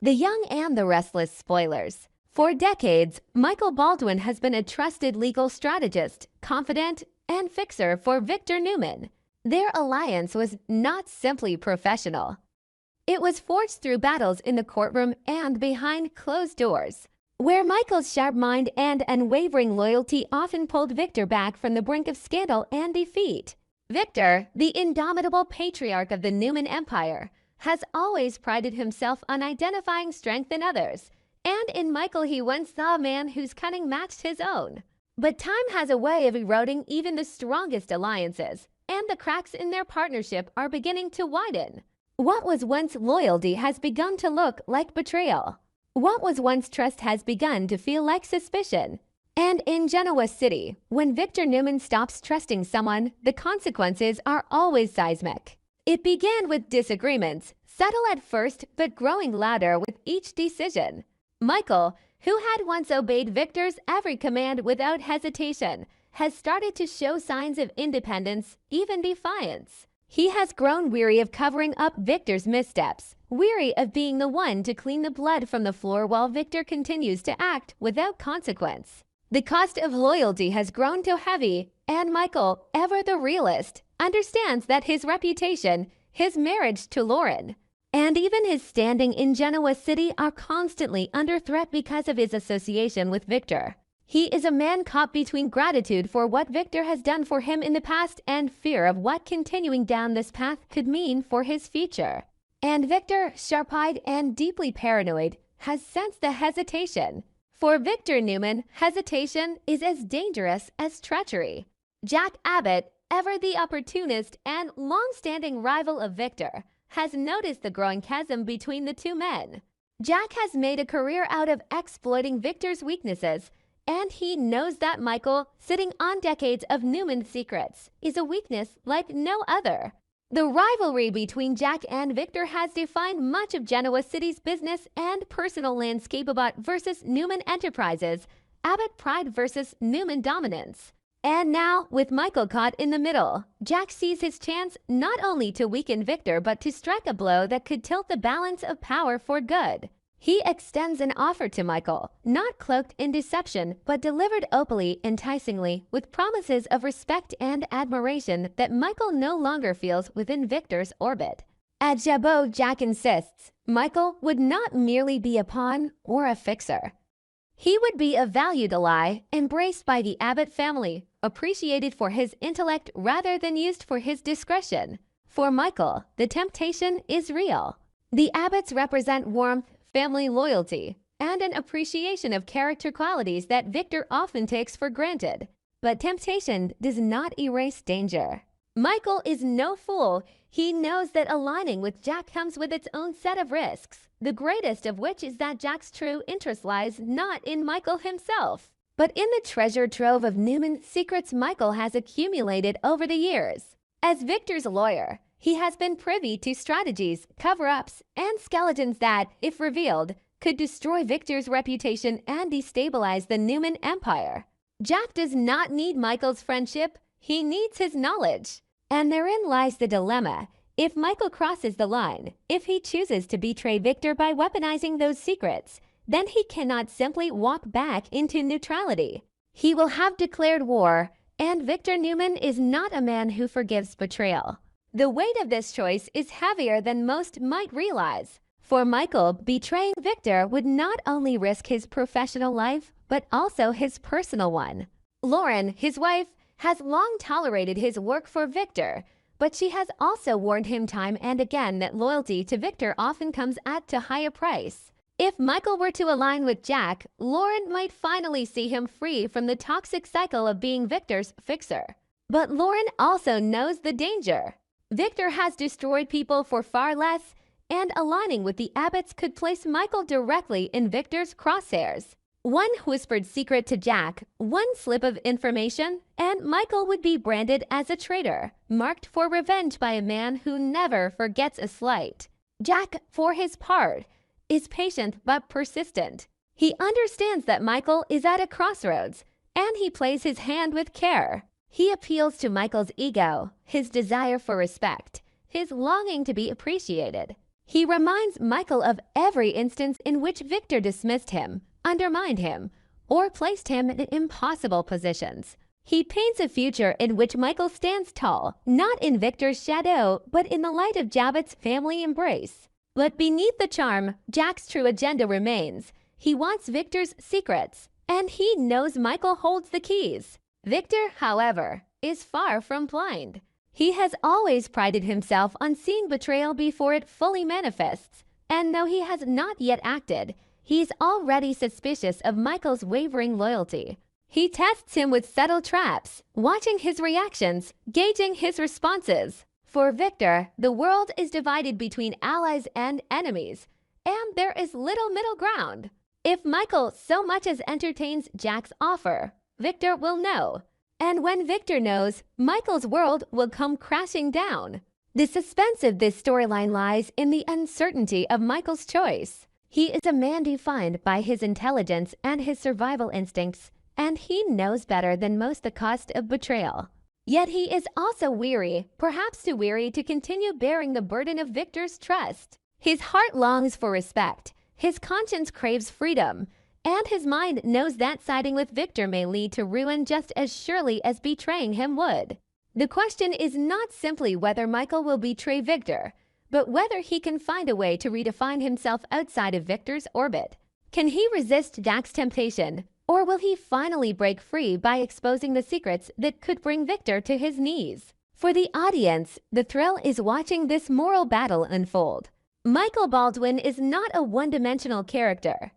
The Young and the Restless spoilers. For decades, Michael Baldwin has been a trusted legal strategist, confidant, and fixer for Victor Newman. Their alliance was not simply professional. It was forged through battles in the courtroom and behind closed doors, where Michael's sharp mind and unwavering loyalty often pulled Victor back from the brink of scandal and defeat. Victor, the indomitable patriarch of the Newman Empire, has always prided himself on identifying strength in others, and in Michael he once saw a man whose cunning matched his own. But time has a way of eroding even the strongest alliances, and the cracks in their partnership are beginning to widen. What was once loyalty has begun to look like betrayal. What was once trust has begun to feel like suspicion. And in Genoa City, when Victor Newman stops trusting someone, the consequences are always seismic. It began with disagreements, subtle at first but growing louder with each decision. Michael, who had once obeyed Victor's every command without hesitation, has started to show signs of independence, even defiance. He has grown weary of covering up Victor's missteps, weary of being the one to clean the blood from the floor while Victor continues to act without consequence. The cost of loyalty has grown too heavy, and Michael, ever the realist, understands that his reputation, his marriage to Lauren, and even his standing in Genoa City are constantly under threat because of his association with Victor. He is a man caught between gratitude for what Victor has done for him in the past and fear of what continuing down this path could mean for his future. And Victor, sharp-eyed and deeply paranoid, has sensed the hesitation. For Victor Newman, hesitation is as dangerous as treachery. Jack Abbott, ever the opportunist and long-standing rival of Victor, has noticed the growing chasm between the two men. Jack has made a career out of exploiting Victor's weaknesses, and he knows that Michael, sitting on decades of Newman's secrets, is a weakness like no other. The rivalry between Jack and Victor has defined much of Genoa City's business and personal landscape. Abbott versus Newman Enterprises, Abbott pride versus Newman dominance. And now, with Michael caught in the middle, Jack sees his chance not only to weaken Victor but to strike a blow that could tilt the balance of power for good. He extends an offer to Michael, not cloaked in deception but delivered openly, enticingly, with promises of respect and admiration that Michael no longer feels within Victor's orbit. At Jabot, Jack insists Michael would not merely be a pawn or a fixer. He would be a valued ally, embraced by the Abbott family, appreciated for his intellect rather than used for his discretion. For Michael, the temptation is real. The Abbotts represent warmth, family loyalty, and an appreciation of character qualities that Victor often takes for granted. But temptation does not erase danger. Michael is no fool. He knows that aligning with Jack comes with its own set of risks, the greatest of which is that Jack's true interest lies not in Michael himself, but in the treasure trove of Newman secrets Michael has accumulated over the years. As Victor's lawyer, he has been privy to strategies, cover-ups, and skeletons that, if revealed, could destroy Victor's reputation and destabilize the Newman Empire. Jack does not need Michael's friendship, he needs his knowledge. And therein lies the dilemma. If Michael crosses the line, if he chooses to betray Victor by weaponizing those secrets, then he cannot simply walk back into neutrality. He will have declared war, and Victor Newman is not a man who forgives betrayal. The weight of this choice is heavier than most might realize. For Michael, betraying Victor would not only risk his professional life, but also his personal one. Lauren, his wife, has long tolerated his work for Victor, but she has also warned him time and again that loyalty to Victor often comes at a higher price. If Michael were to align with Jack, Lauren might finally see him free from the toxic cycle of being Victor's fixer. But Lauren also knows the danger. Victor has destroyed people for far less, and aligning with the Abbotts could place Michael directly in Victor's crosshairs. One whispered secret to Jack, one slip of information, and Michael would be branded as a traitor, marked for revenge by a man who never forgets a slight. Jack, for his part, is patient but persistent. He understands that Michael is at a crossroads, and he plays his hand with care. He appeals to Michael's ego, his desire for respect, his longing to be appreciated. He reminds Michael of every instance in which Victor dismissed him, undermined him, or placed him in impossible positions. He paints a future in which Michael stands tall, not in Victor's shadow, but in the light of Abbott's family embrace. But beneath the charm, Jack's true agenda remains. He wants Victor's secrets, and he knows Michael holds the keys. Victor, however, is far from blind. He has always prided himself on seeing betrayal before it fully manifests, and though he has not yet acted, he's already suspicious of Michael's wavering loyalty. He tests him with subtle traps, watching his reactions, gauging his responses. For Victor, the world is divided between allies and enemies, and there is little middle ground. If Michael so much as entertains Jack's offer, Victor will know. And when Victor knows, Michael's world will come crashing down. The suspense of this storyline lies in the uncertainty of Michael's choice. He is a man defined by his intelligence and his survival instincts, and he knows better than most the cost of betrayal. Yet he is also weary, perhaps too weary to continue bearing the burden of Victor's trust. His heart longs for respect, his conscience craves freedom, and his mind knows that siding with Victor may lead to ruin just as surely as betraying him would. The question is not simply whether Michael will betray Victor, but whether he can find a way to redefine himself outside of Victor's orbit. Can he resist Jack's temptation, or will he finally break free by exposing the secrets that could bring Victor to his knees? For the audience, the thrill is watching this moral battle unfold. Michael Baldwin is not a one-dimensional character.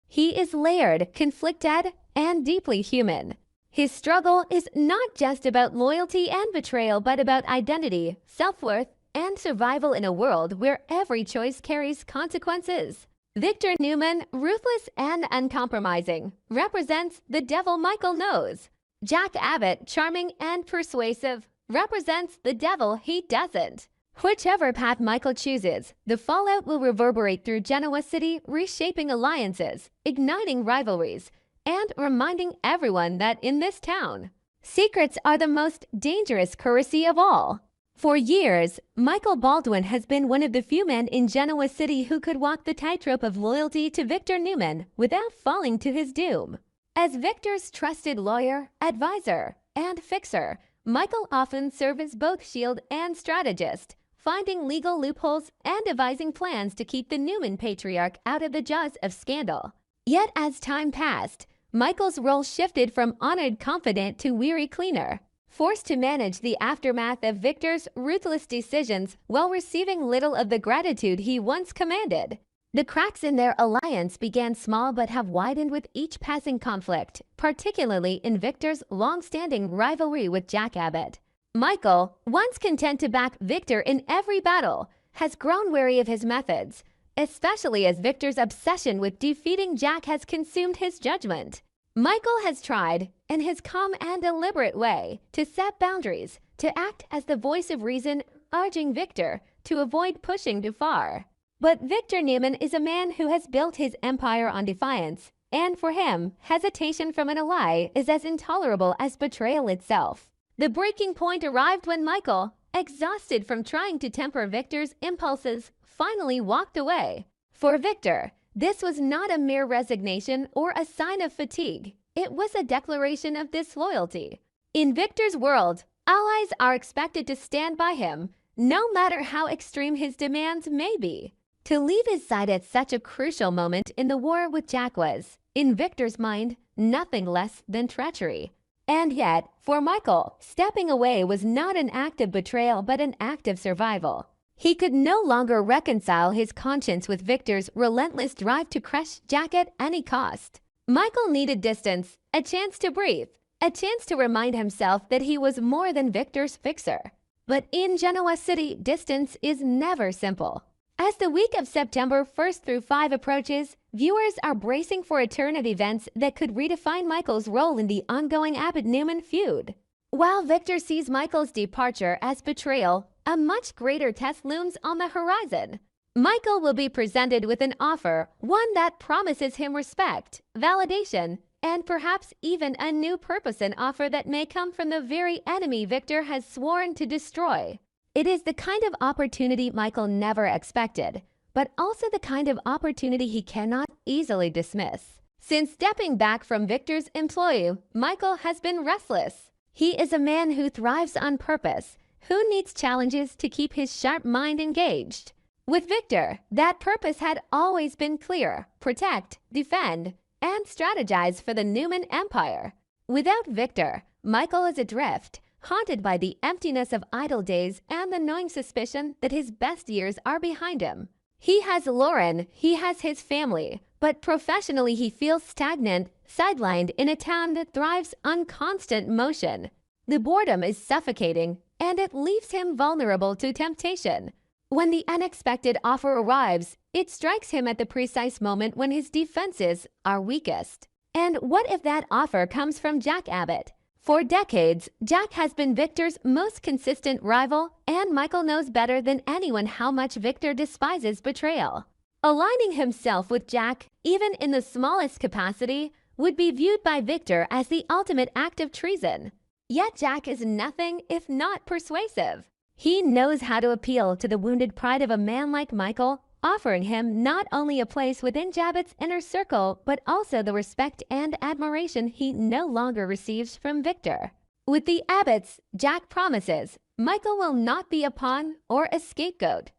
He is layered, conflicted, and deeply human. His struggle is not just about loyalty and betrayal, but about identity, self-worth, and survival in a world where every choice carries consequences. Victor Newman, ruthless and uncompromising, represents the devil Michael knows. Jack Abbott, charming and persuasive, represents the devil he doesn't. Whichever path Michael chooses, the fallout will reverberate through Genoa City, reshaping alliances, igniting rivalries, and reminding everyone that in this town, secrets are the most dangerous currency of all. For years, Michael Baldwin has been one of the few men in Genoa City who could walk the tightrope of loyalty to Victor Newman without falling to his doom. As Victor's trusted lawyer, advisor, and fixer, Michael often served as both shield and strategist, finding legal loopholes and devising plans to keep the Newman patriarch out of the jaws of scandal. Yet as time passed, Michael's role shifted from honored confidant to weary cleaner, forced to manage the aftermath of Victor's ruthless decisions while receiving little of the gratitude he once commanded. The cracks in their alliance began small but have widened with each passing conflict, particularly in Victor's long-standing rivalry with Jack Abbott. Michael, once content to back Victor in every battle, has grown wary of his methods, especially as Victor's obsession with defeating Jack has consumed his judgment. Michael has tried, in his calm and deliberate way, to set boundaries, to act as the voice of reason, urging Victor to avoid pushing too far. But Victor Newman is a man who has built his empire on defiance, and for him, hesitation from an ally is as intolerable as betrayal itself. The breaking point arrived when Michael, exhausted from trying to temper Victor's impulses, finally walked away. For Victor, this was not a mere resignation or a sign of fatigue. It was a declaration of disloyalty. In Victor's world, allies are expected to stand by him, no matter how extreme his demands may be. To leave his side at such a crucial moment in the war with Jack was, in Victor's mind, nothing less than treachery. And yet, for Michael, stepping away was not an act of betrayal but an act of survival. He could no longer reconcile his conscience with Victor's relentless drive to crush Jack at any cost. Michael needed distance, a chance to breathe, a chance to remind himself that he was more than Victor's fixer. But in Genoa City, distance is never simple. As the week of September 1st through 5 approaches, viewers are bracing for turn of events that could redefine Michael's role in the ongoing Abbott-Newman feud. While Victor sees Michael's departure as betrayal, a much greater test looms on the horizon. Michael will be presented with an offer, one that promises him respect, validation, and perhaps even a new purpose, an offer that may come from the very enemy Victor has sworn to destroy. It is the kind of opportunity Michael never expected, but also the kind of opportunity he cannot easily dismiss. Since stepping back from Victor's employ, Michael has been restless. He is a man who thrives on purpose, who needs challenges to keep his sharp mind engaged. With Victor, that purpose had always been clear: protect, defend, and strategize for the Newman Empire. Without Victor, Michael is adrift, haunted by the emptiness of idle days and the gnawing suspicion that his best years are behind him. He has Lauren, he has his family, but professionally he feels stagnant, sidelined in a town that thrives on constant motion. The boredom is suffocating, and it leaves him vulnerable to temptation. When the unexpected offer arrives, it strikes him at the precise moment when his defenses are weakest. And what if that offer comes from Jack Abbott? For decades, Jack has been Victor's most consistent rival, and Michael knows better than anyone how much Victor despises betrayal. Aligning himself with Jack, even in the smallest capacity, would be viewed by Victor as the ultimate act of treason. Yet Jack is nothing if not persuasive. He knows how to appeal to the wounded pride of a man like Michael, offering him not only a place within Abbott's inner circle, but also the respect and admiration he no longer receives from Victor. With the Abbotts, Jack promises Michael will not be a pawn or a scapegoat.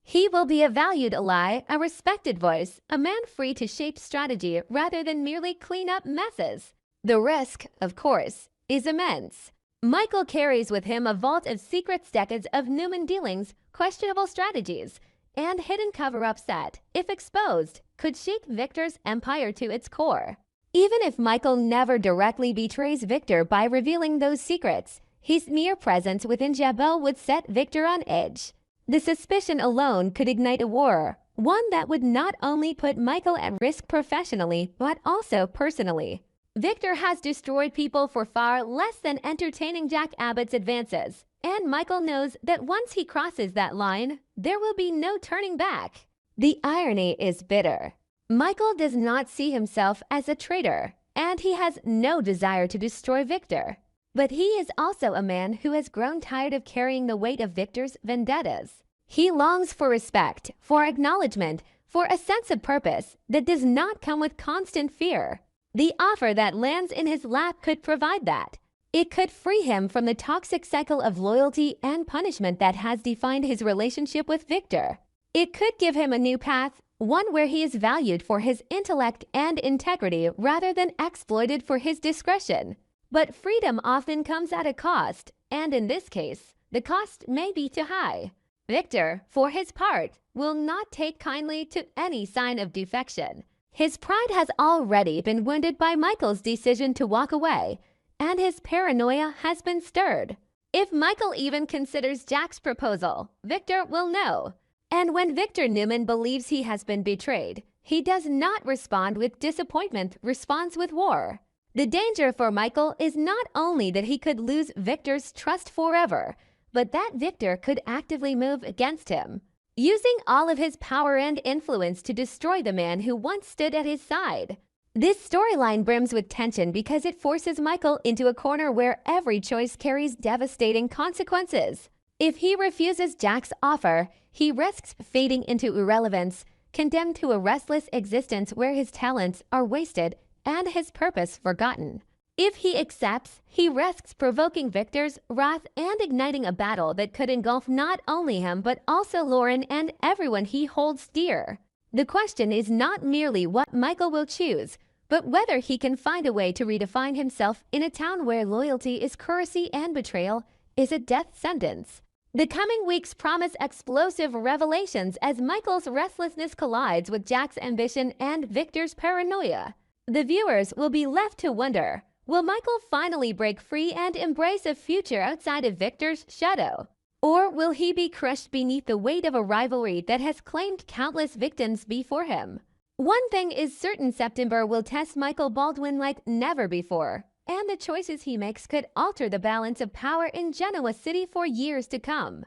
He will be a valued ally, a respected voice, a man free to shape strategy rather than merely clean up messes. The risk, of course, is immense. Michael carries with him a vault of secrets, decades of Newman dealings, questionable strategies, and hidden cover-ups that, if exposed, could shake Victor's empire to its core. Even if Michael never directly betrays Victor by revealing those secrets, his mere presence within Jabot would set Victor on edge. The suspicion alone could ignite a war, one that would not only put Michael at risk professionally, but also personally. Victor has destroyed people for far less than entertaining Jack Abbott's advances, and Michael knows that once he crosses that line, there will be no turning back. The irony is bitter. Michael does not see himself as a traitor, and he has no desire to destroy Victor. But he is also a man who has grown tired of carrying the weight of Victor's vendettas. He longs for respect, for acknowledgement, for a sense of purpose that does not come with constant fear. The offer that lands in his lap could provide that. It could free him from the toxic cycle of loyalty and punishment that has defined his relationship with Victor. It could give him a new path, one where he is valued for his intellect and integrity rather than exploited for his discretion. But freedom often comes at a cost, and in this case, the cost may be too high. Victor, for his part, will not take kindly to any sign of defection. His pride has already been wounded by Michael's decision to walk away, and his paranoia has been stirred. If Michael even considers Jack's proposal, Victor will know. And when Victor Newman believes he has been betrayed, he does not respond with disappointment, responds with war. The danger for Michael is not only that he could lose Victor's trust forever, but that Victor could actively move against him, using all of his power and influence to destroy the man who once stood at his side. This storyline brims with tension because it forces Michael into a corner where every choice carries devastating consequences. If he refuses Jack's offer, he risks fading into irrelevance, condemned to a restless existence where his talents are wasted and his purpose forgotten. If he accepts, he risks provoking Victor's wrath and igniting a battle that could engulf not only him but also Lauren and everyone he holds dear. The question is not merely what Michael will choose, but whether he can find a way to redefine himself in a town where loyalty is currency and betrayal is a death sentence. The coming weeks promise explosive revelations as Michael's restlessness collides with Jack's ambition and Victor's paranoia. The viewers will be left to wonder, will Michael finally break free and embrace a future outside of Victor's shadow? Or will he be crushed beneath the weight of a rivalry that has claimed countless victims before him? One thing is certain: September will test Michael Baldwin like never before, and the choices he makes could alter the balance of power in Genoa City for years to come.